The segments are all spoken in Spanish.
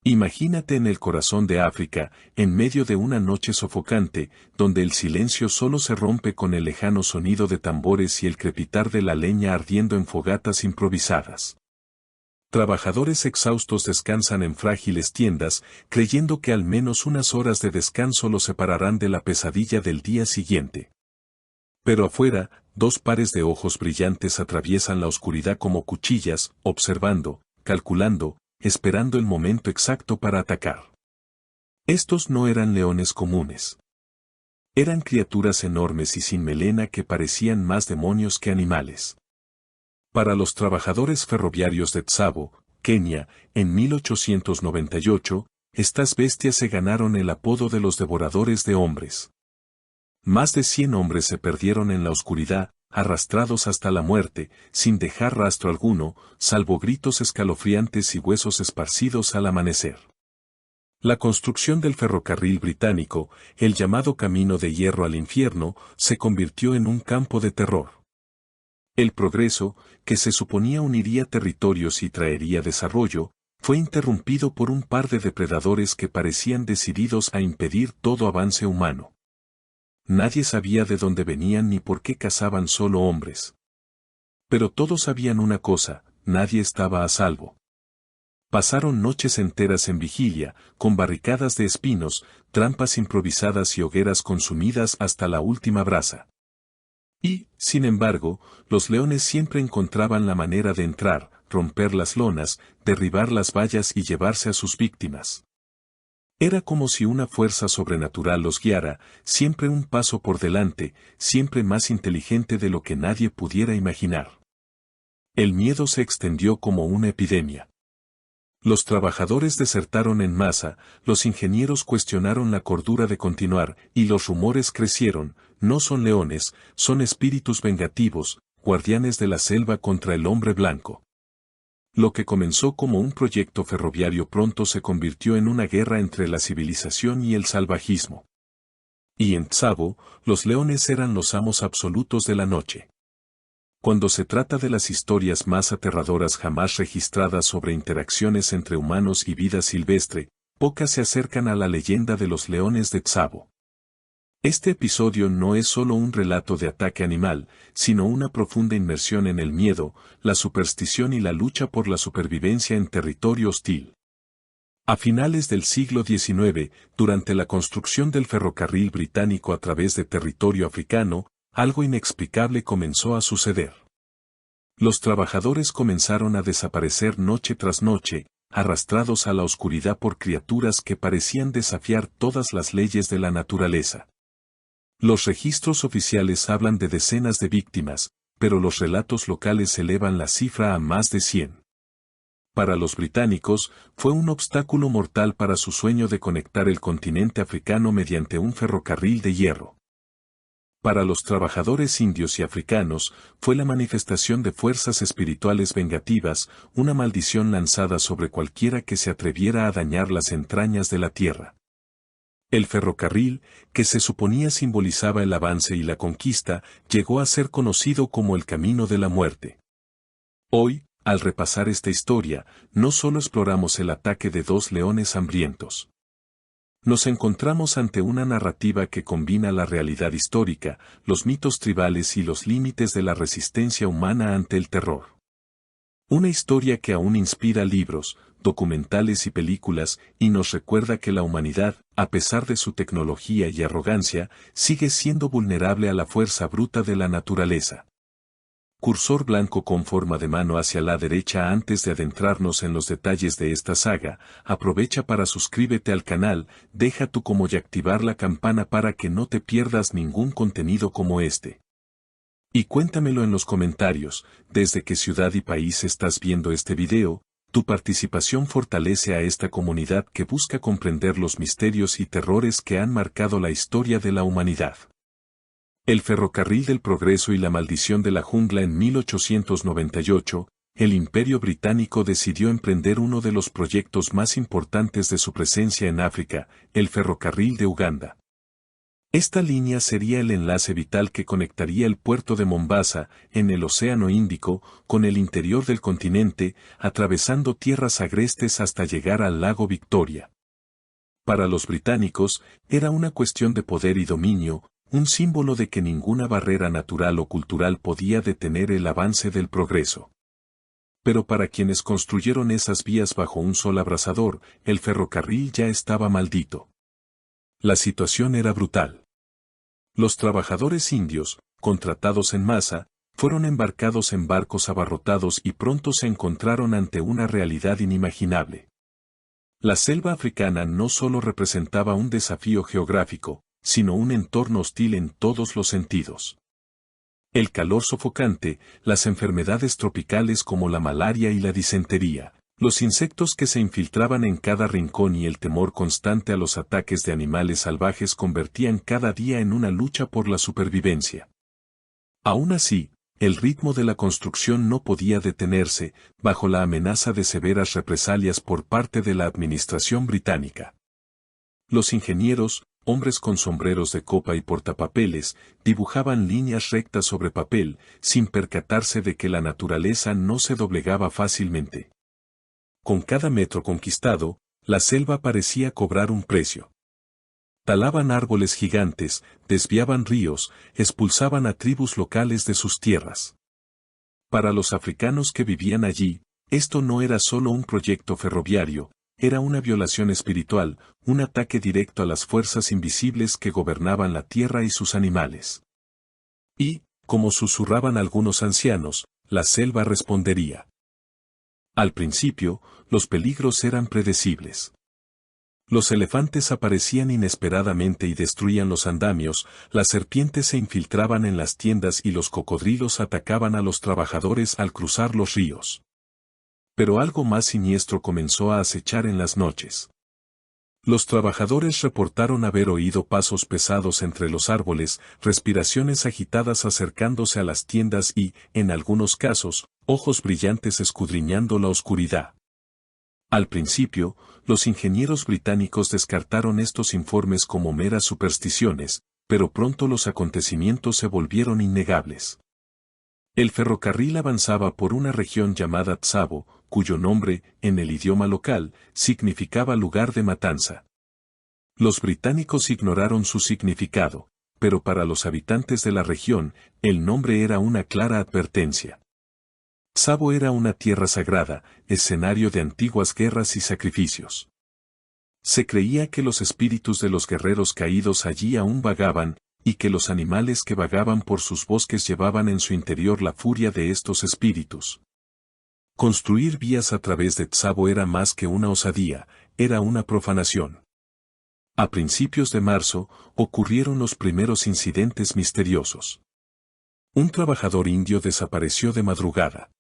Imagínate en el corazón de África, en medio de una noche sofocante, donde el silencio solo se rompe con el lejano sonido de tambores y el crepitar de la leña ardiendo en fogatas improvisadas. Trabajadores exhaustos descansan en frágiles tiendas, creyendo que al menos unas horas de descanso los separarán de la pesadilla del día siguiente. Pero afuera, dos pares de ojos brillantes atraviesan la oscuridad como cuchillas, observando, calculando, esperando el momento exacto para atacar. Estos no eran leones comunes. Eran criaturas enormes y sin melena que parecían más demonios que animales. Para los trabajadores ferroviarios de Tsavo, Kenia, en 1898, estas bestias se ganaron el apodo de los devoradores de hombres. Más de 100 hombres se perdieron en la oscuridad, arrastrados hasta la muerte, sin dejar rastro alguno, salvo gritos escalofriantes y huesos esparcidos al amanecer. La construcción del ferrocarril británico, el llamado Camino de Hierro al Infierno, se convirtió en un campo de terror. El progreso, que se suponía uniría territorios y traería desarrollo, fue interrumpido por un par de depredadores que parecían decididos a impedir todo avance humano. Nadie sabía de dónde venían ni por qué cazaban solo hombres. Pero todos sabían una cosa, nadie estaba a salvo. Pasaron noches enteras en vigilia, con barricadas de espinos, trampas improvisadas y hogueras consumidas hasta la última brasa. Y, sin embargo, los leones siempre encontraban la manera de entrar, romper las lonas, derribar las vallas y llevarse a sus víctimas. Era como si una fuerza sobrenatural los guiara, siempre un paso por delante, siempre más inteligente de lo que nadie pudiera imaginar. El miedo se extendió como una epidemia. Los trabajadores desertaron en masa, los ingenieros cuestionaron la cordura de continuar, y los rumores crecieron: no son leones, son espíritus vengativos, guardianes de la selva contra el hombre blanco. Lo que comenzó como un proyecto ferroviario pronto se convirtió en una guerra entre la civilización y el salvajismo. Y en Tsavo, los leones eran los amos absolutos de la noche. Cuando se trata de las historias más aterradoras jamás registradas sobre interacciones entre humanos y vida silvestre, pocas se acercan a la leyenda de los leones de Tsavo. Este episodio no es solo un relato de ataque animal, sino una profunda inmersión en el miedo, la superstición y la lucha por la supervivencia en territorio hostil. A finales del siglo XIX, durante la construcción del ferrocarril británico a través de territorio africano, algo inexplicable comenzó a suceder. Los trabajadores comenzaron a desaparecer noche tras noche, arrastrados a la oscuridad por criaturas que parecían desafiar todas las leyes de la naturaleza. Los registros oficiales hablan de decenas de víctimas, pero los relatos locales elevan la cifra a más de 100. Para los británicos, fue un obstáculo mortal para su sueño de conectar el continente africano mediante un ferrocarril de hierro. Para los trabajadores indios y africanos, fue la manifestación de fuerzas espirituales vengativas, una maldición lanzada sobre cualquiera que se atreviera a dañar las entrañas de la tierra. El ferrocarril, que se suponía simbolizaba el avance y la conquista, llegó a ser conocido como el Camino de la Muerte. Hoy, al repasar esta historia, no solo exploramos el ataque de dos leones hambrientos. Nos encontramos ante una narrativa que combina la realidad histórica, los mitos tribales y los límites de la resistencia humana ante el terror. Una historia que aún inspira libros, documentales y películas, y nos recuerda que la humanidad, a pesar de su tecnología y arrogancia, sigue siendo vulnerable a la fuerza bruta de la naturaleza. Cursor blanco con forma de mano hacia la derecha. Antes de adentrarnos en los detalles de esta saga, aprovecha para suscríbete al canal, deja tu como y activar la campana para que no te pierdas ningún contenido como este. Y cuéntamelo en los comentarios, desde qué ciudad y país estás viendo este video. Tu participación fortalece a esta comunidad que busca comprender los misterios y terrores que han marcado la historia de la humanidad. El ferrocarril del progreso y la maldición de la jungla. En 1898, el Imperio Británico decidió emprender uno de los proyectos más importantes de su presencia en África, el ferrocarril de Uganda. Esta línea sería el enlace vital que conectaría el puerto de Mombasa, en el Océano Índico, con el interior del continente, atravesando tierras agrestes hasta llegar al lago Victoria. Para los británicos, era una cuestión de poder y dominio, un símbolo de que ninguna barrera natural o cultural podía detener el avance del progreso. Pero para quienes construyeron esas vías bajo un sol abrasador, el ferrocarril ya estaba maldito. La situación era brutal. Los trabajadores indios, contratados en masa, fueron embarcados en barcos abarrotados y pronto se encontraron ante una realidad inimaginable. La selva africana no solo representaba un desafío geográfico, sino un entorno hostil en todos los sentidos. El calor sofocante, las enfermedades tropicales como la malaria y la disentería, los insectos que se infiltraban en cada rincón y el temor constante a los ataques de animales salvajes convertían cada día en una lucha por la supervivencia. Aún así, el ritmo de la construcción no podía detenerse, bajo la amenaza de severas represalias por parte de la administración británica. Los ingenieros, hombres con sombreros de copa y portapapeles, dibujaban líneas rectas sobre papel, sin percatarse de que la naturaleza no se doblegaba fácilmente. Con cada metro conquistado, la selva parecía cobrar un precio. Talaban árboles gigantes, desviaban ríos, expulsaban a tribus locales de sus tierras. Para los africanos que vivían allí, esto no era solo un proyecto ferroviario, era una violación espiritual, un ataque directo a las fuerzas invisibles que gobernaban la tierra y sus animales. Y, como susurraban algunos ancianos, la selva respondería. Al principio, los peligros eran predecibles. Los elefantes aparecían inesperadamente y destruían los andamios, las serpientes se infiltraban en las tiendas y los cocodrilos atacaban a los trabajadores al cruzar los ríos. Pero algo más siniestro comenzó a acechar en las noches. Los trabajadores reportaron haber oído pasos pesados entre los árboles, respiraciones agitadas acercándose a las tiendas y, en algunos casos, ojos brillantes escudriñando la oscuridad. Al principio, los ingenieros británicos descartaron estos informes como meras supersticiones, pero pronto los acontecimientos se volvieron innegables. El ferrocarril avanzaba por una región llamada Tsavo, cuyo nombre, en el idioma local, significaba lugar de matanza. Los británicos ignoraron su significado, pero para los habitantes de la región, el nombre era una clara advertencia. Tsavo era una tierra sagrada, escenario de antiguas guerras y sacrificios. Se creía que los espíritus de los guerreros caídos allí aún vagaban, y que los animales que vagaban por sus bosques llevaban en su interior la furia de estos espíritus. Construir vías a través de Tsavo era más que una osadía, era una profanación. A principios de marzo, ocurrieron los primeros incidentes misteriosos. Un trabajador indio desapareció de madrugada.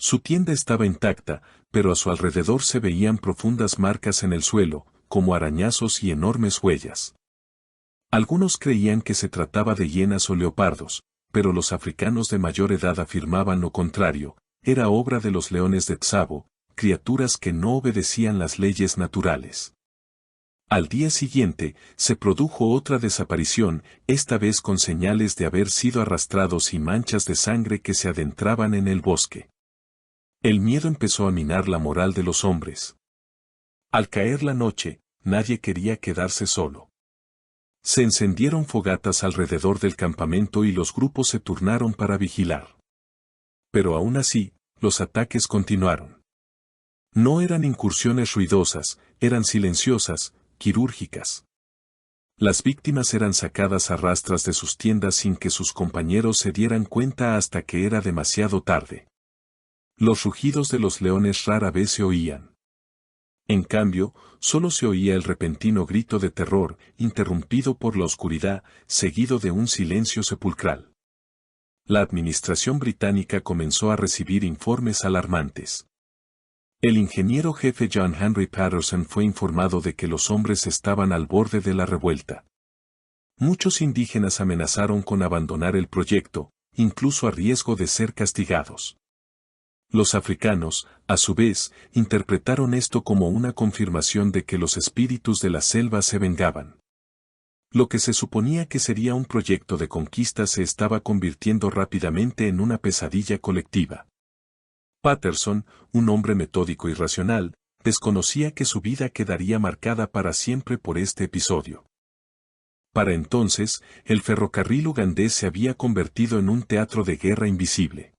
Su tienda estaba intacta, pero a su alrededor se veían profundas marcas en el suelo, como arañazos y enormes huellas. Algunos creían que se trataba de hienas o leopardos, pero los africanos de mayor edad afirmaban lo contrario, era obra de los leones de Tsavo, criaturas que no obedecían las leyes naturales. Al día siguiente, se produjo otra desaparición, esta vez con señales de haber sido arrastrados y manchas de sangre que se adentraban en el bosque. El miedo empezó a minar la moral de los hombres. Al caer la noche, nadie quería quedarse solo. Se encendieron fogatas alrededor del campamento y los grupos se turnaron para vigilar. Pero aún así, los ataques continuaron. No eran incursiones ruidosas, eran silenciosas, quirúrgicas. Las víctimas eran sacadas a rastras de sus tiendas sin que sus compañeros se dieran cuenta hasta que era demasiado tarde. Los rugidos de los leones rara vez se oían. En cambio, solo se oía el repentino grito de terror, interrumpido por la oscuridad, seguido de un silencio sepulcral. La administración británica comenzó a recibir informes alarmantes. El ingeniero jefe John Henry Patterson fue informado de que los hombres estaban al borde de la revuelta. Muchos indígenas amenazaron con abandonar el proyecto, incluso a riesgo de ser castigados. Los africanos, a su vez, interpretaron esto como una confirmación de que los espíritus de la selva se vengaban. Lo que se suponía que sería un proyecto de conquista se estaba convirtiendo rápidamente en una pesadilla colectiva. Patterson, un hombre metódico y racional, desconocía que su vida quedaría marcada para siempre por este episodio. Para entonces, el ferrocarril ugandés se había convertido en un teatro de guerra invisible.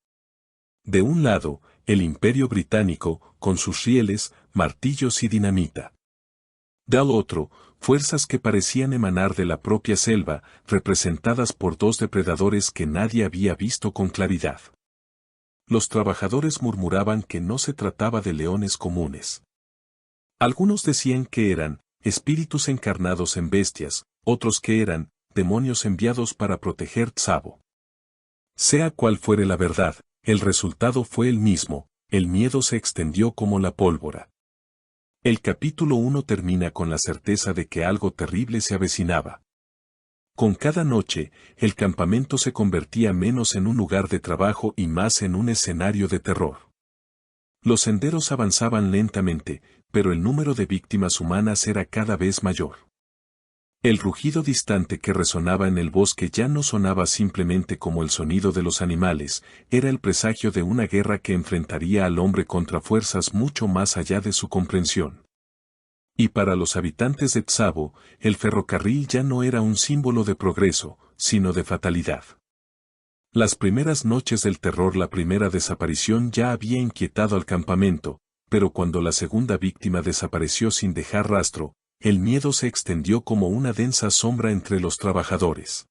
De un lado, el Imperio Británico, con sus rieles, martillos y dinamita. Del otro, fuerzas que parecían emanar de la propia selva, representadas por dos depredadores que nadie había visto con claridad. Los trabajadores murmuraban que no se trataba de leones comunes. Algunos decían que eran espíritus encarnados en bestias, otros que eran demonios enviados para proteger Tsavo. Sea cual fuere la verdad, el resultado fue el mismo, el miedo se extendió como la pólvora. El capítulo 1 termina con la certeza de que algo terrible se avecinaba. Con cada noche, el campamento se convertía menos en un lugar de trabajo y más en un escenario de terror. Los senderos avanzaban lentamente, pero el número de víctimas humanas era cada vez mayor. El rugido distante que resonaba en el bosque ya no sonaba simplemente como el sonido de los animales, era el presagio de una guerra que enfrentaría al hombre contra fuerzas mucho más allá de su comprensión. Y para los habitantes de Tsavo, el ferrocarril ya no era un símbolo de progreso, sino de fatalidad. Las primeras noches del terror, la primera desaparición ya había inquietado al campamento, pero cuando la segunda víctima desapareció sin dejar rastro, el miedo se extendió como una densa sombra entre los trabajadores.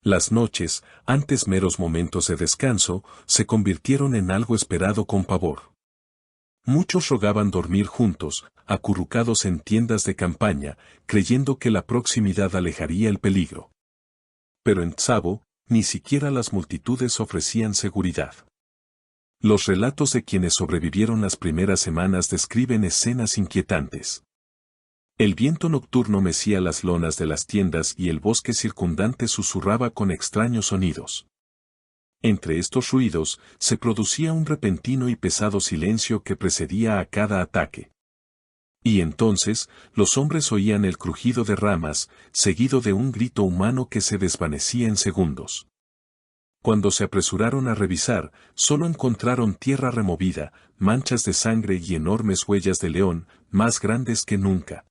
Las noches, antes meros momentos de descanso, se convirtieron en algo esperado con pavor. Muchos rogaban dormir juntos, acurrucados en tiendas de campaña, creyendo que la proximidad alejaría el peligro. Pero en Tsavo, ni siquiera las multitudes ofrecían seguridad. Los relatos de quienes sobrevivieron las primeras semanas describen escenas inquietantes. El viento nocturno mecía las lonas de las tiendas y el bosque circundante susurraba con extraños sonidos. Entre estos ruidos, se producía un repentino y pesado silencio que precedía a cada ataque. Y entonces, los hombres oían el crujido de ramas, seguido de un grito humano que se desvanecía en segundos. Cuando se apresuraron a revisar, solo encontraron tierra removida, manchas de sangre y enormes huellas de león, más grandes que nunca.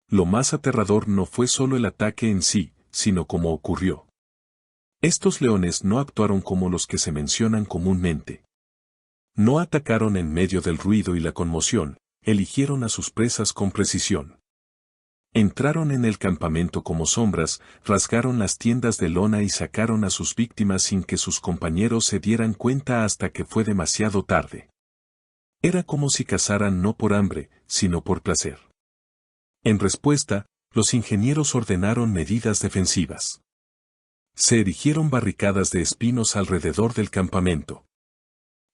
Lo más aterrador no fue solo el ataque en sí, sino cómo ocurrió. Estos leones no actuaron como los que se mencionan comúnmente. No atacaron en medio del ruido y la conmoción, eligieron a sus presas con precisión. Entraron en el campamento como sombras, rasgaron las tiendas de lona y sacaron a sus víctimas sin que sus compañeros se dieran cuenta hasta que fue demasiado tarde. Era como si cazaran no por hambre, sino por placer. En respuesta, los ingenieros ordenaron medidas defensivas. Se erigieron barricadas de espinos alrededor del campamento.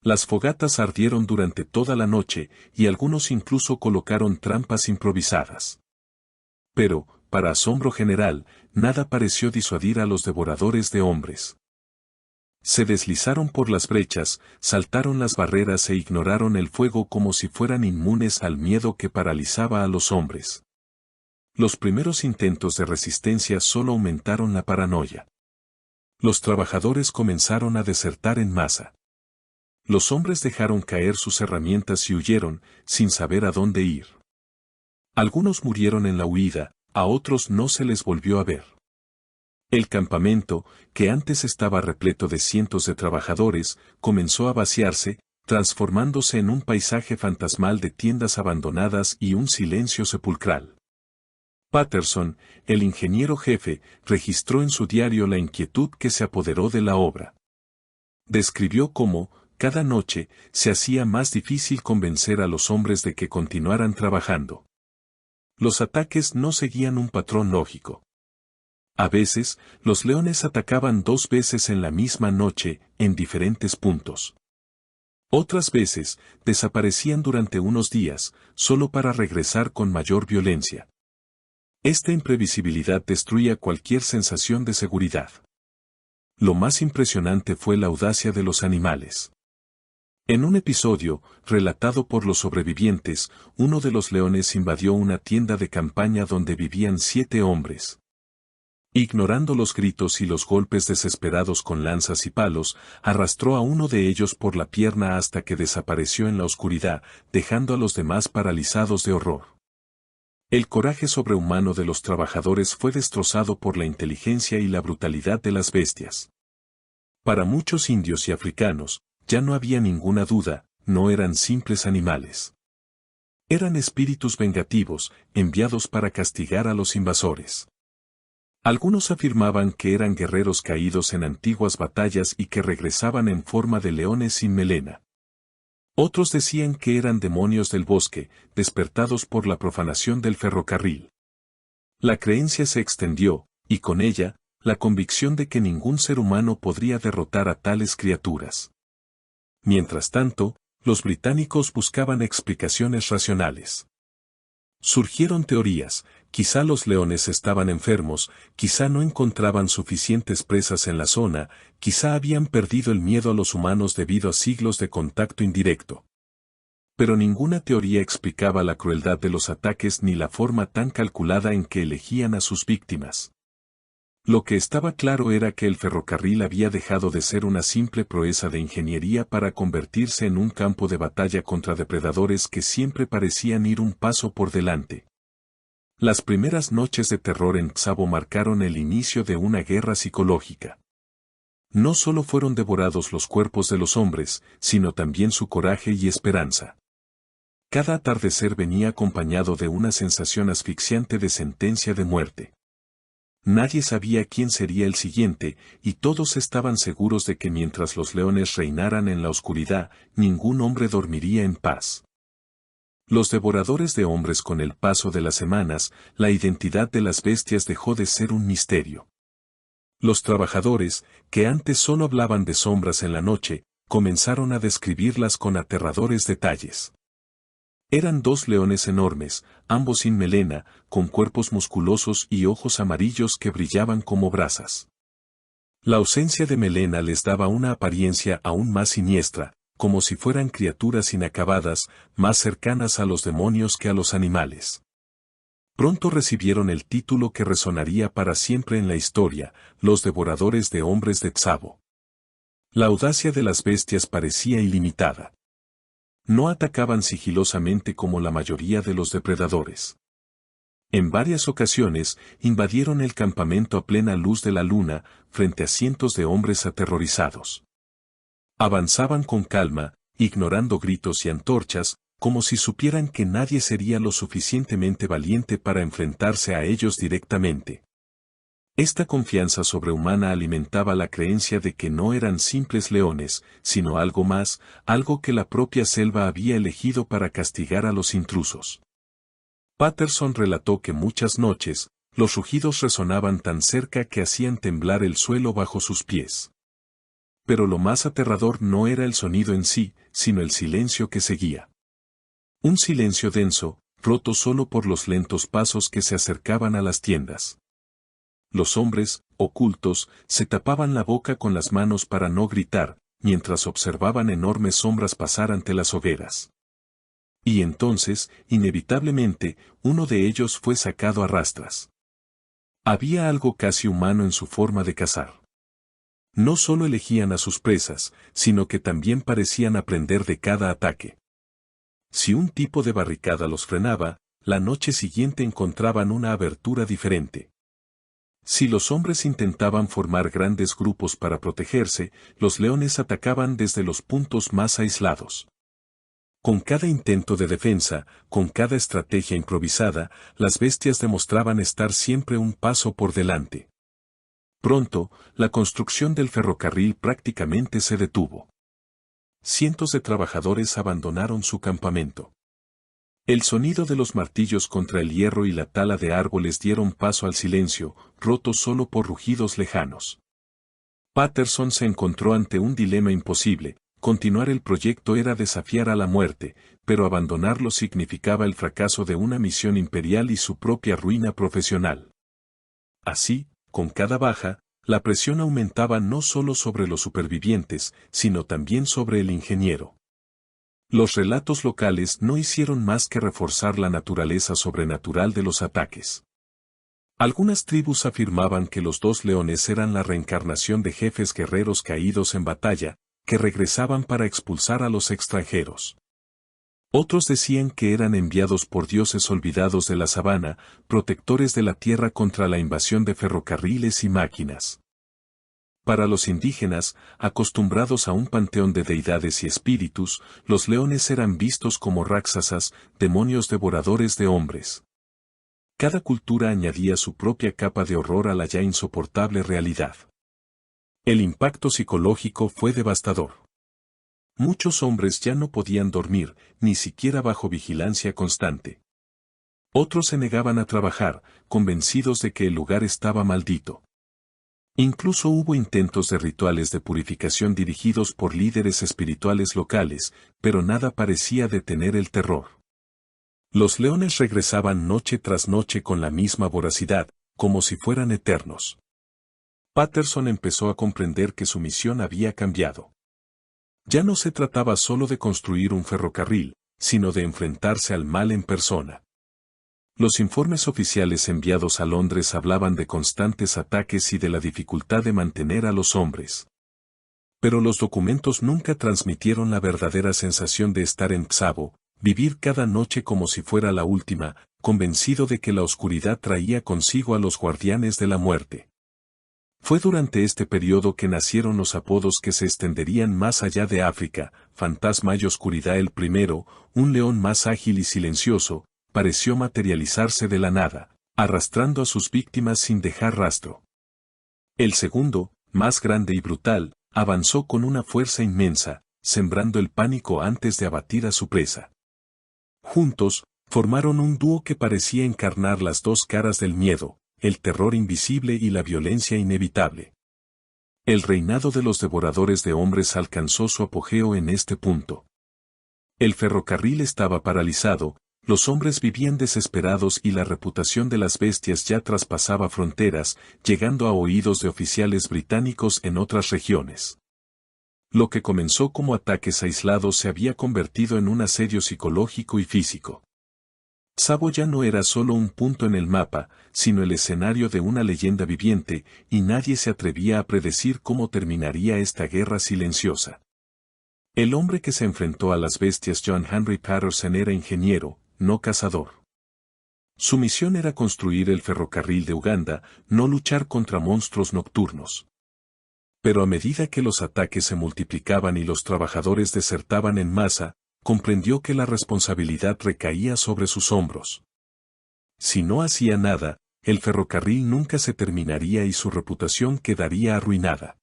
Las fogatas ardieron durante toda la noche y algunos incluso colocaron trampas improvisadas. Pero, para asombro general, nada pareció disuadir a los devoradores de hombres. Se deslizaron por las brechas, saltaron las barreras e ignoraron el fuego como si fueran inmunes al miedo que paralizaba a los hombres. Los primeros intentos de resistencia solo aumentaron la paranoia. Los trabajadores comenzaron a desertar en masa. Los hombres dejaron caer sus herramientas y huyeron, sin saber a dónde ir. Algunos murieron en la huida, a otros no se les volvió a ver. El campamento, que antes estaba repleto de cientos de trabajadores, comenzó a vaciarse, transformándose en un paisaje fantasmal de tiendas abandonadas y un silencio sepulcral. Patterson, el ingeniero jefe, registró en su diario la inquietud que se apoderó de la obra. Describió cómo, cada noche, se hacía más difícil convencer a los hombres de que continuaran trabajando. Los ataques no seguían un patrón lógico. A veces, los leones atacaban 2 veces en la misma noche, en diferentes puntos. Otras veces, desaparecían durante unos días, solo para regresar con mayor violencia. Esta imprevisibilidad destruía cualquier sensación de seguridad. Lo más impresionante fue la audacia de los animales. En un episodio, relatado por los sobrevivientes, uno de los leones invadió una tienda de campaña donde vivían 7 hombres. Ignorando los gritos y los golpes desesperados con lanzas y palos, arrastró a uno de ellos por la pierna hasta que desapareció en la oscuridad, dejando a los demás paralizados de horror. El coraje sobrehumano de los trabajadores fue destrozado por la inteligencia y la brutalidad de las bestias. Para muchos indios y africanos, ya no había ninguna duda, no eran simples animales. Eran espíritus vengativos, enviados para castigar a los invasores. Algunos afirmaban que eran guerreros caídos en antiguas batallas y que regresaban en forma de leones sin melena. Otros decían que eran demonios del bosque, despertados por la profanación del ferrocarril. La creencia se extendió, y con ella, la convicción de que ningún ser humano podría derrotar a tales criaturas. Mientras tanto, los británicos buscaban explicaciones racionales. Surgieron teorías, quizá los leones estaban enfermos, quizá no encontraban suficientes presas en la zona, quizá habían perdido el miedo a los humanos debido a siglos de contacto indirecto. Pero ninguna teoría explicaba la crueldad de los ataques ni la forma tan calculada en que elegían a sus víctimas. Lo que estaba claro era que el ferrocarril había dejado de ser una simple proeza de ingeniería para convertirse en un campo de batalla contra depredadores que siempre parecían ir un paso por delante. Las primeras noches de terror en Tsavo marcaron el inicio de una guerra psicológica. No solo fueron devorados los cuerpos de los hombres, sino también su coraje y esperanza. Cada atardecer venía acompañado de una sensación asfixiante de sentencia de muerte. Nadie sabía quién sería el siguiente, y todos estaban seguros de que mientras los leones reinaran en la oscuridad, ningún hombre dormiría en paz. Los devoradores de hombres. Con el paso de las semanas, la identidad de las bestias dejó de ser un misterio. Los trabajadores, que antes solo hablaban de sombras en la noche, comenzaron a describirlas con aterradores detalles. Eran dos leones enormes, ambos sin melena, con cuerpos musculosos y ojos amarillos que brillaban como brasas. La ausencia de melena les daba una apariencia aún más siniestra, como si fueran criaturas inacabadas, más cercanas a los demonios que a los animales. Pronto recibieron el título que resonaría para siempre en la historia, los devoradores de hombres de Tsavo. La audacia de las bestias parecía ilimitada. No atacaban sigilosamente como la mayoría de los depredadores. En varias ocasiones, invadieron el campamento a plena luz de la luna, frente a cientos de hombres aterrorizados. Avanzaban con calma, ignorando gritos y antorchas, como si supieran que nadie sería lo suficientemente valiente para enfrentarse a ellos directamente. Esta confianza sobrehumana alimentaba la creencia de que no eran simples leones, sino algo más, algo que la propia selva había elegido para castigar a los intrusos. Patterson relató que muchas noches, los rugidos resonaban tan cerca que hacían temblar el suelo bajo sus pies. Pero lo más aterrador no era el sonido en sí, sino el silencio que seguía. Un silencio denso, roto solo por los lentos pasos que se acercaban a las tiendas. Los hombres, ocultos, se tapaban la boca con las manos para no gritar, mientras observaban enormes sombras pasar ante las hogueras. Y entonces, inevitablemente, uno de ellos fue sacado a rastras. Había algo casi humano en su forma de cazar. No solo elegían a sus presas, sino que también parecían aprender de cada ataque. Si un tipo de barricada los frenaba, la noche siguiente encontraban una abertura diferente. Si los hombres intentaban formar grandes grupos para protegerse, los leones atacaban desde los puntos más aislados. Con cada intento de defensa, con cada estrategia improvisada, las bestias demostraban estar siempre un paso por delante. Pronto, la construcción del ferrocarril prácticamente se detuvo. Cientos de trabajadores abandonaron su campamento. El sonido de los martillos contra el hierro y la tala de árboles dieron paso al silencio, roto solo por rugidos lejanos. Patterson se encontró ante un dilema imposible. Continuar el proyecto era desafiar a la muerte, pero abandonarlo significaba el fracaso de una misión imperial y su propia ruina profesional. Así, con cada baja, la presión aumentaba no solo sobre los supervivientes, sino también sobre el ingeniero. Los relatos locales no hicieron más que reforzar la naturaleza sobrenatural de los ataques. Algunas tribus afirmaban que los dos leones eran la reencarnación de jefes guerreros caídos en batalla, que regresaban para expulsar a los extranjeros. Otros decían que eran enviados por dioses olvidados de la sabana, protectores de la tierra contra la invasión de ferrocarriles y máquinas. Para los indígenas, acostumbrados a un panteón de deidades y espíritus, los leones eran vistos como ráksasas, demonios devoradores de hombres. Cada cultura añadía su propia capa de horror a la ya insoportable realidad. El impacto psicológico fue devastador. Muchos hombres ya no podían dormir, ni siquiera bajo vigilancia constante. Otros se negaban a trabajar, convencidos de que el lugar estaba maldito. Incluso hubo intentos de rituales de purificación dirigidos por líderes espirituales locales, pero nada parecía detener el terror. Los leones regresaban noche tras noche con la misma voracidad, como si fueran eternos. Patterson empezó a comprender que su misión había cambiado. Ya no se trataba solo de construir un ferrocarril, sino de enfrentarse al mal en persona. Los informes oficiales enviados a Londres hablaban de constantes ataques y de la dificultad de mantener a los hombres. Pero los documentos nunca transmitieron la verdadera sensación de estar en Tsavo, vivir cada noche como si fuera la última, convencido de que la oscuridad traía consigo a los guardianes de la muerte. Fue durante este periodo que nacieron los apodos que se extenderían más allá de África: Fantasma y Oscuridad. El primero, un león más ágil y silencioso, pareció materializarse de la nada, arrastrando a sus víctimas sin dejar rastro. El segundo, más grande y brutal, avanzó con una fuerza inmensa, sembrando el pánico antes de abatir a su presa. Juntos, formaron un dúo que parecía encarnar las dos caras del miedo, el terror invisible y la violencia inevitable. El reinado de los devoradores de hombres alcanzó su apogeo en este punto. El ferrocarril estaba paralizado, los hombres vivían desesperados y la reputación de las bestias ya traspasaba fronteras, llegando a oídos de oficiales británicos en otras regiones. Lo que comenzó como ataques aislados se había convertido en un asedio psicológico y físico. Tsavo ya no era solo un punto en el mapa, sino el escenario de una leyenda viviente, y nadie se atrevía a predecir cómo terminaría esta guerra silenciosa. El hombre que se enfrentó a las bestias, John Henry Patterson, era ingeniero, no cazador. Su misión era construir el ferrocarril de Uganda, no luchar contra monstruos nocturnos. Pero a medida que los ataques se multiplicaban y los trabajadores desertaban en masa, comprendió que la responsabilidad recaía sobre sus hombros. Si no hacía nada, el ferrocarril nunca se terminaría y su reputación quedaría arruinada.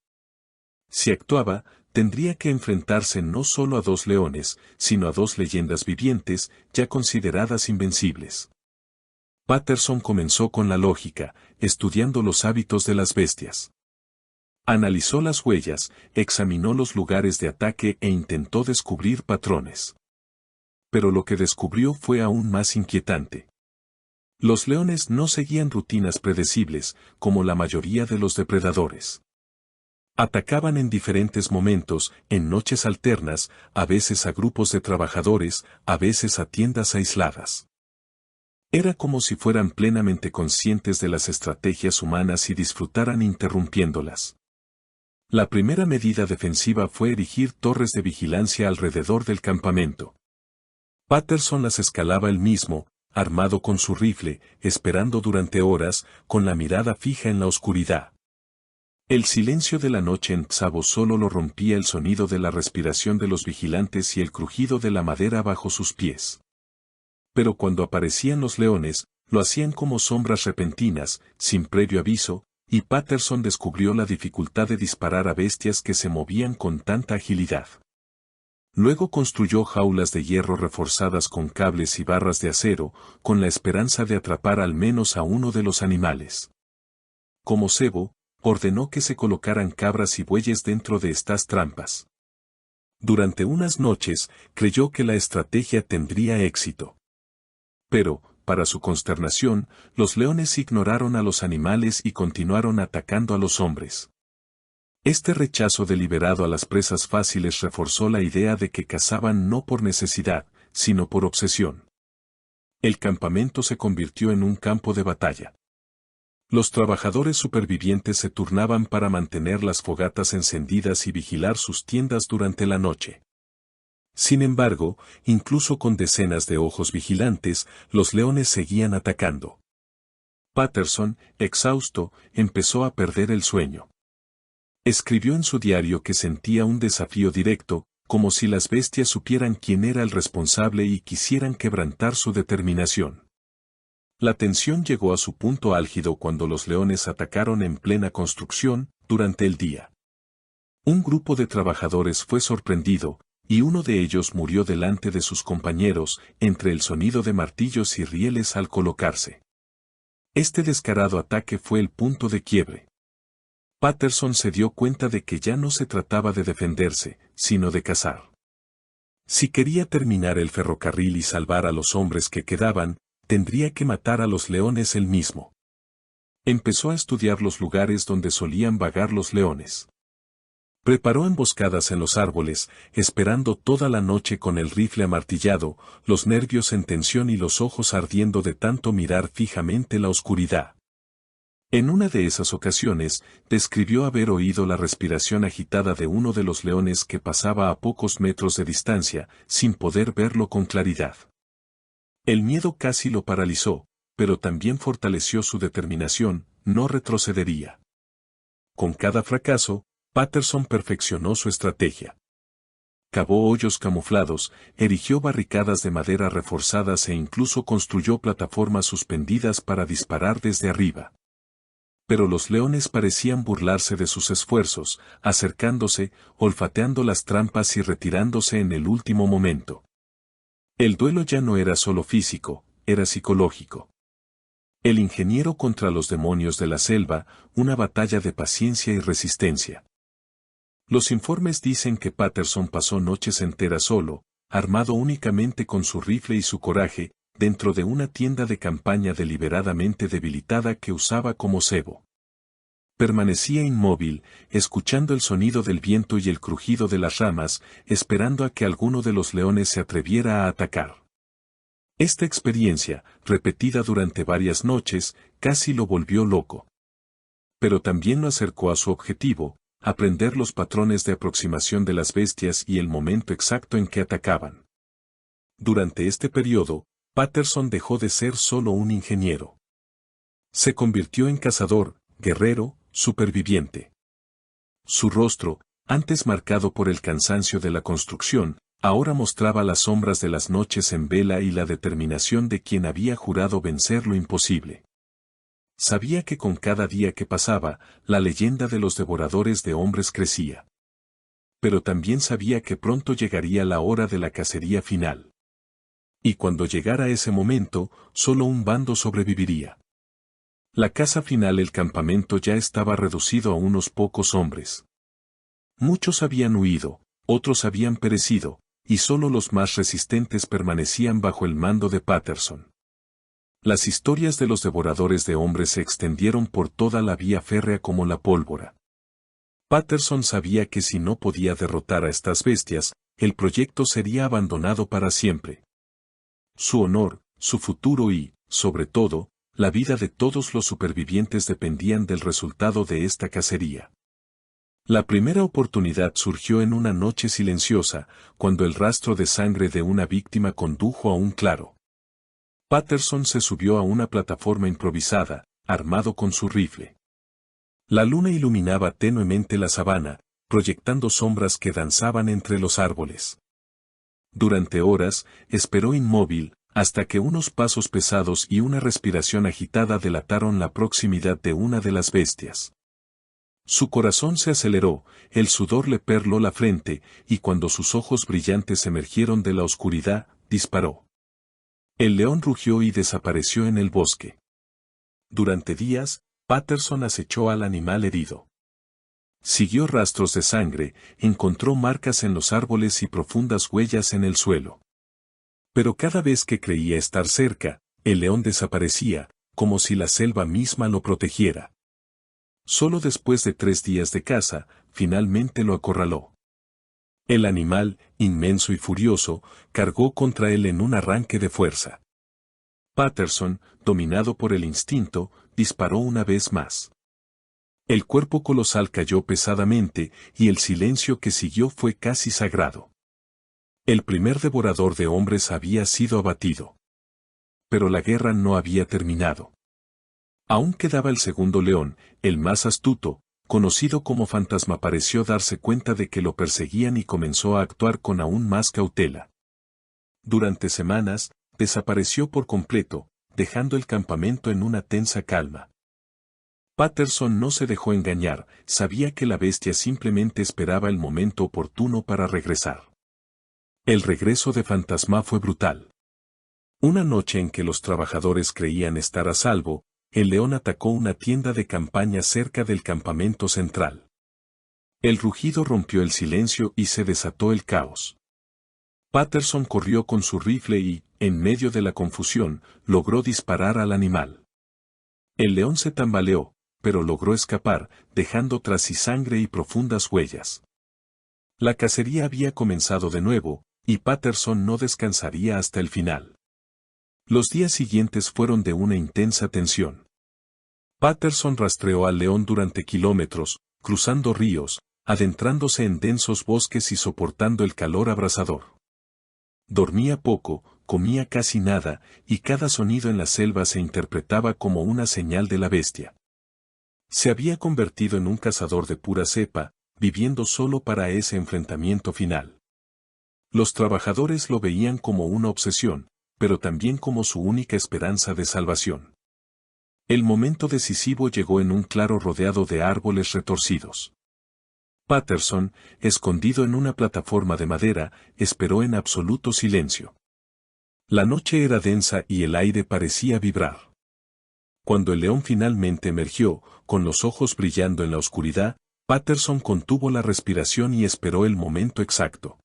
Si actuaba, tendría que enfrentarse no solo a dos leones, sino a dos leyendas vivientes, ya consideradas invencibles. Patterson comenzó con la lógica, estudiando los hábitos de las bestias. Analizó las huellas, examinó los lugares de ataque e intentó descubrir patrones. Pero lo que descubrió fue aún más inquietante. Los leones no seguían rutinas predecibles, como la mayoría de los depredadores. Atacaban en diferentes momentos, en noches alternas, a veces a grupos de trabajadores, a veces a tiendas aisladas. Era como si fueran plenamente conscientes de las estrategias humanas y disfrutaran interrumpiéndolas. La primera medida defensiva fue erigir torres de vigilancia alrededor del campamento. Patterson las escalaba él mismo, armado con su rifle, esperando durante horas, con la mirada fija en la oscuridad. El silencio de la noche en Tsavo solo lo rompía el sonido de la respiración de los vigilantes y el crujido de la madera bajo sus pies. Pero cuando aparecían los leones, lo hacían como sombras repentinas, sin previo aviso, y Patterson descubrió la dificultad de disparar a bestias que se movían con tanta agilidad. Luego construyó jaulas de hierro reforzadas con cables y barras de acero, con la esperanza de atrapar al menos a uno de los animales. Como cebo, ordenó que se colocaran cabras y bueyes dentro de estas trampas. Durante unas noches, creyó que la estrategia tendría éxito. Pero, para su consternación, los leones ignoraron a los animales y continuaron atacando a los hombres. Este rechazo deliberado a las presas fáciles reforzó la idea de que cazaban no por necesidad, sino por obsesión. El campamento se convirtió en un campo de batalla. Los trabajadores supervivientes se turnaban para mantener las fogatas encendidas y vigilar sus tiendas durante la noche. Sin embargo, incluso con decenas de ojos vigilantes, los leones seguían atacando. Patterson, exhausto, empezó a perder el sueño. Escribió en su diario que sentía un desafío directo, como si las bestias supieran quién era el responsable y quisieran quebrantar su determinación. La tensión llegó a su punto álgido cuando los leones atacaron en plena construcción, durante el día. Un grupo de trabajadores fue sorprendido, y uno de ellos murió delante de sus compañeros, entre el sonido de martillos y rieles al colocarse. Este descarado ataque fue el punto de quiebre. Patterson se dio cuenta de que ya no se trataba de defenderse, sino de cazar. Si quería terminar el ferrocarril y salvar a los hombres que quedaban, tendría que matar a los leones él mismo. Empezó a estudiar los lugares donde solían vagar los leones. Preparó emboscadas en los árboles, esperando toda la noche con el rifle amartillado, los nervios en tensión y los ojos ardiendo de tanto mirar fijamente la oscuridad. En una de esas ocasiones, describió haber oído la respiración agitada de uno de los leones que pasaba a pocos metros de distancia, sin poder verlo con claridad. El miedo casi lo paralizó, pero también fortaleció su determinación, no retrocedería. Con cada fracaso, Patterson perfeccionó su estrategia. Cavó hoyos camuflados, erigió barricadas de madera reforzadas e incluso construyó plataformas suspendidas para disparar desde arriba. Pero los leones parecían burlarse de sus esfuerzos, acercándose, olfateando las trampas y retirándose en el último momento. El duelo ya no era solo físico, era psicológico. El ingeniero contra los demonios de la selva, una batalla de paciencia y resistencia. Los informes dicen que Patterson pasó noches enteras solo, armado únicamente con su rifle y su coraje, dentro de una tienda de campaña deliberadamente debilitada que usaba como cebo. Permanecía inmóvil, escuchando el sonido del viento y el crujido de las ramas, esperando a que alguno de los leones se atreviera a atacar. Esta experiencia, repetida durante varias noches, casi lo volvió loco. Pero también lo acercó a su objetivo, aprender los patrones de aproximación de las bestias y el momento exacto en que atacaban. Durante este periodo, Patterson dejó de ser solo un ingeniero. Se convirtió en cazador, guerrero, superviviente. Su rostro, antes marcado por el cansancio de la construcción, ahora mostraba las sombras de las noches en vela y la determinación de quien había jurado vencer lo imposible. Sabía que con cada día que pasaba, la leyenda de los devoradores de hombres crecía. Pero también sabía que pronto llegaría la hora de la cacería final. Y cuando llegara ese momento, solo un bando sobreviviría. La caza final, el campamento ya estaba reducido a unos pocos hombres. Muchos habían huido, otros habían perecido, y solo los más resistentes permanecían bajo el mando de Patterson. Las historias de los devoradores de hombres se extendieron por toda la vía férrea como la pólvora. Patterson sabía que si no podía derrotar a estas bestias, el proyecto sería abandonado para siempre. Su honor, su futuro y, sobre todo, la vida de todos los supervivientes dependían del resultado de esta cacería. La primera oportunidad surgió en una noche silenciosa, cuando el rastro de sangre de una víctima condujo a un claro. Patterson se subió a una plataforma improvisada, armado con su rifle. La luna iluminaba tenuemente la sabana, proyectando sombras que danzaban entre los árboles. Durante horas, esperó inmóvil, hasta que unos pasos pesados y una respiración agitada delataron la proximidad de una de las bestias. Su corazón se aceleró, el sudor le perló la frente, y cuando sus ojos brillantes emergieron de la oscuridad, disparó. El león rugió y desapareció en el bosque. Durante días, Patterson acechó al animal herido. Siguió rastros de sangre, encontró marcas en los árboles y profundas huellas en el suelo. Pero cada vez que creía estar cerca, el león desaparecía, como si la selva misma lo protegiera. Solo después de 3 días de caza, finalmente lo acorraló. El animal, inmenso y furioso, cargó contra él en un arranque de fuerza. Patterson, dominado por el instinto, disparó una vez más. El cuerpo colosal cayó pesadamente, y el silencio que siguió fue casi sagrado. El primer devorador de hombres había sido abatido. Pero la guerra no había terminado. Aún quedaba el segundo león, el más astuto, conocido como Fantasma. Pareció darse cuenta de que lo perseguían y comenzó a actuar con aún más cautela. Durante semanas, desapareció por completo, dejando el campamento en una tensa calma. Patterson no se dejó engañar, sabía que la bestia simplemente esperaba el momento oportuno para regresar. El regreso de Fantasma fue brutal. Una noche en que los trabajadores creían estar a salvo, el león atacó una tienda de campaña cerca del campamento central. El rugido rompió el silencio y se desató el caos. Patterson corrió con su rifle y, en medio de la confusión, logró disparar al animal. El león se tambaleó, pero logró escapar, dejando tras sí sangre y profundas huellas. La cacería había comenzado de nuevo, y Patterson no descansaría hasta el final. Los días siguientes fueron de una intensa tensión. Patterson rastreó al león durante kilómetros, cruzando ríos, adentrándose en densos bosques y soportando el calor abrasador. Dormía poco, comía casi nada, y cada sonido en la selva se interpretaba como una señal de la bestia. Se había convertido en un cazador de pura cepa, viviendo solo para ese enfrentamiento final. Los trabajadores lo veían como una obsesión, pero también como su única esperanza de salvación. El momento decisivo llegó en un claro rodeado de árboles retorcidos. Patterson, escondido en una plataforma de madera, esperó en absoluto silencio. La noche era densa y el aire parecía vibrar. Cuando el león finalmente emergió, con los ojos brillando en la oscuridad, Patterson contuvo la respiración y esperó el momento exacto.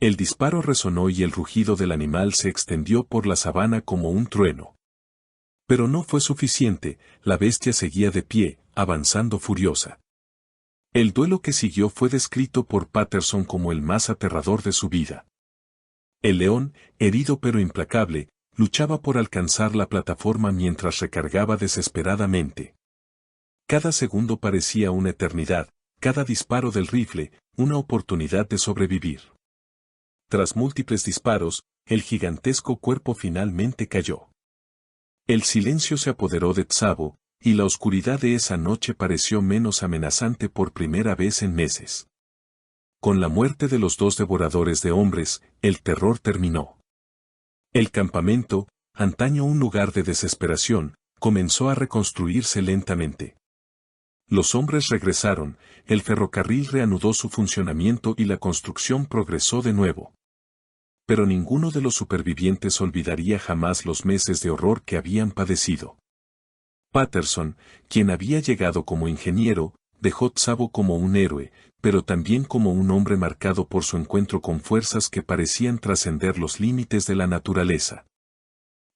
El disparo resonó y el rugido del animal se extendió por la sabana como un trueno. Pero no fue suficiente, la bestia seguía de pie, avanzando furiosa. El duelo que siguió fue descrito por Patterson como el más aterrador de su vida. El león, herido pero implacable, luchaba por alcanzar la plataforma mientras recargaba desesperadamente. Cada segundo parecía una eternidad, cada disparo del rifle, una oportunidad de sobrevivir. Tras múltiples disparos, el gigantesco cuerpo finalmente cayó. El silencio se apoderó de Tsavo, y la oscuridad de esa noche pareció menos amenazante por primera vez en meses. Con la muerte de los dos devoradores de hombres, el terror terminó. El campamento, antaño un lugar de desesperación, comenzó a reconstruirse lentamente. Los hombres regresaron, el ferrocarril reanudó su funcionamiento y la construcción progresó de nuevo. Pero ninguno de los supervivientes olvidaría jamás los meses de horror que habían padecido. Patterson, quien había llegado como ingeniero, dejó Tsavo como un héroe, pero también como un hombre marcado por su encuentro con fuerzas que parecían trascender los límites de la naturaleza.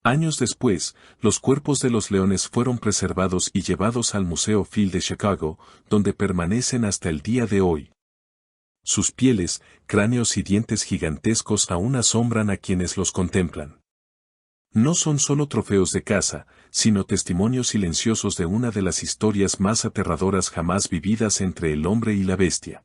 Años después, los cuerpos de los leones fueron preservados y llevados al Museo Field de Chicago, donde permanecen hasta el día de hoy. Sus pieles, cráneos y dientes gigantescos aún asombran a quienes los contemplan. No son solo trofeos de caza, sino testimonios silenciosos de una de las historias más aterradoras jamás vividas entre el hombre y la bestia.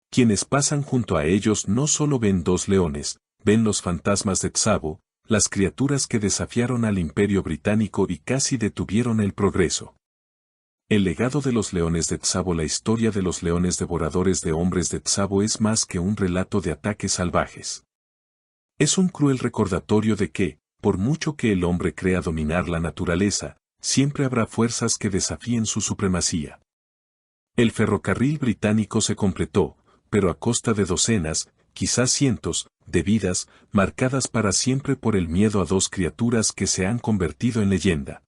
Quienes pasan junto a ellos no solo ven dos leones, ven los fantasmas de Tsavo, las criaturas que desafiaron al Imperio Británico y casi detuvieron el progreso. El legado de los leones de Tsavo. La historia de los leones devoradores de hombres de Tsavo es más que un relato de ataques salvajes. Es un cruel recordatorio de que, por mucho que el hombre crea dominar la naturaleza, siempre habrá fuerzas que desafíen su supremacía. El ferrocarril británico se completó, pero a costa de docenas, quizás cientos, de vidas, marcadas para siempre por el miedo a dos criaturas que se han convertido en leyenda.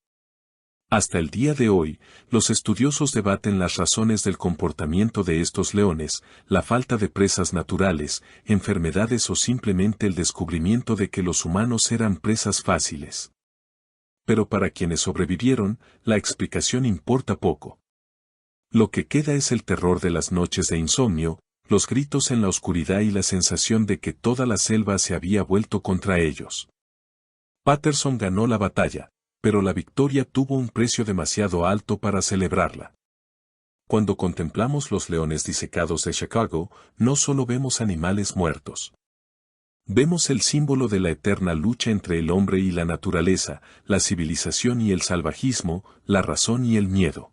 Hasta el día de hoy, los estudiosos debaten las razones del comportamiento de estos leones, la falta de presas naturales, enfermedades o simplemente el descubrimiento de que los humanos eran presas fáciles. Pero para quienes sobrevivieron, la explicación importa poco. Lo que queda es el terror de las noches de insomnio, los gritos en la oscuridad y la sensación de que toda la selva se había vuelto contra ellos. Patterson ganó la batalla, pero la victoria tuvo un precio demasiado alto para celebrarla. Cuando contemplamos los leones disecados de Chicago, no solo vemos animales muertos. Vemos el símbolo de la eterna lucha entre el hombre y la naturaleza, la civilización y el salvajismo, la razón y el miedo.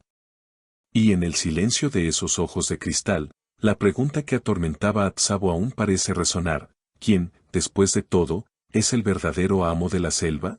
Y en el silencio de esos ojos de cristal, la pregunta que atormentaba a Tsavo aún parece resonar: ¿quién, después de todo, es el verdadero amo de la selva?